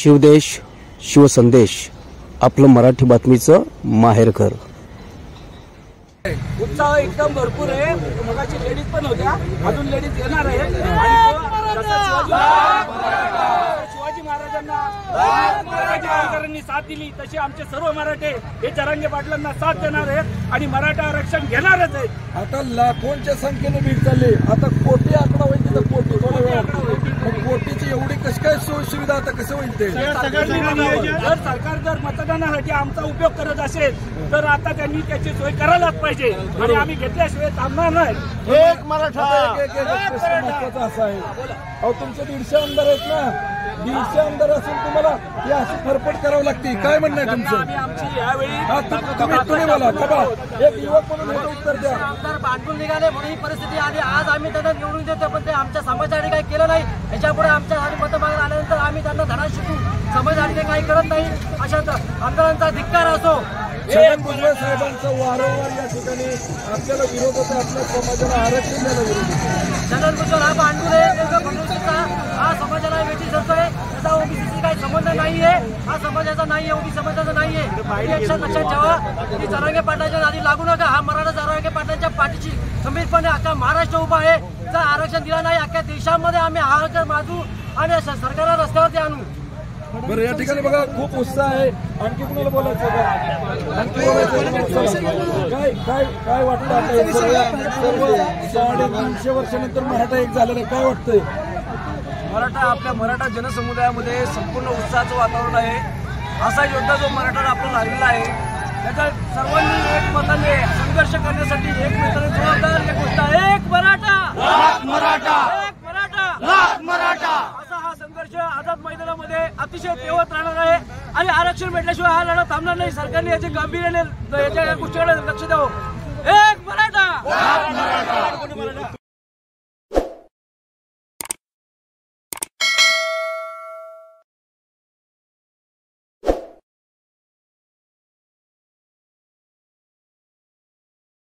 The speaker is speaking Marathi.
शिवदेश शिवसंदेश आपलं मराठी बातमीचं माहेरघर। उत्साह एकदम भरपूर आहे। मगाची लेडीज पण होत्या, अजून लेडीज येणार आहेत। शिवाजी महाराजांना मराठ्यांनी साथ दिली तशी आमचे सर्व मराठे हे जरांगे पाटलांना साथ देणार आहेत आणि मराठा आरक्षण घेणारच आहेत। आता लाखोंच्या संख्येने भीड चालली, आता कोटी आकडा होईल तिथं, कोटी कोटीची एवढी कशी काय सोय सुविधा, आता कसं होईल ते? जर सरकार जर मतदानासाठी आमचा उपयोग करत असेल तर आता त्यांनी त्याची सोय करायलाच पाहिजे आणि आम्ही घेतल्याशिवाय थांबणार नाही। एक मराठा महत्वाचा असा आहे, अहो तुमचे 150 आमदार आहेत ना, 150 आमदार असून तुम्हाला ही अशी फरफट करावं लागते, काय म्हणणं आहे तुमचं? आमची यावेळी तुम्ही बोला बाबा, एक युवक म्हणून ह्याचं उत्तर द्या। आमदार भांडून निघाले म्हणून ही परिस्थिती आली। आज आम्ही त्यांना निवडून देतो पण ते आमच्या समाजासाठी काही केलं नाही। याच्यापुढे आमच्यासाठी मतं मागायला आल्यानंतर आम्ही त्यांना धडा शिकू, समाजासाठी काही करत नाही अशा आमदारांचा धिक्कार असो। छगन भुजबळ साहेबांचं वारंवार या ठिकाणी आपल्याला विरोध होता, आपल्या समाजाला आरक्षण द्यायला विरोध होता। छगन भुजबळ हा भांडून आहे, देवेंद्र फडणवीसचा हा समाजाला वेठी धरतोय, त्याचा ओबीसीशी काही संबंध नाहीये, हा समाजाचा नाहीये, ओबीसी समाजाचा नाहीये। लक्षात ठेवा की जरांगे पाटलांच्या नादी लागू नका। हा मराठा जरांगे पाटलांच्या पाठीशी खंबीरपणे अख्खा महाराष्ट्र उभा आहे। जर आरक्षण दिलं नाही अख्ख्या देशामध्ये आम्ही आरक्षण माजू आणि सरकारला रस्त्यावरती आणू। बरं, या ठिकाणी बघा खूप उत्साह आहे, आणखी कुणाला बोलायचं का? आणखी काय काय काय वाटतं आता सर्व 350 वर्षानंतर मराठा एक झालेला आहे, काय वाटतंय? आपल्या मराठा जनसमुदायामध्ये संपूर्ण उत्साहाचं वातावरण आहे। असा योद्धा जो मराठा आपला लागलेला आहे त्याच्या सर्वांनी एकमताने संघर्ष करण्यासाठी एकमेकांना जबाबदार एक गोष्ट आहे, एक मराठा एक मराठा असा हा संघर्ष आझाद मैदानामध्ये अतिशय तेवत राहणार आहे आणि आरक्षण भेटल्याशिवाय हा लढा थांबणार नाही। सरकारने याचे गांभीर्याने याच्या गोष्टीकडे लक्ष द्यावं। एक मराठा।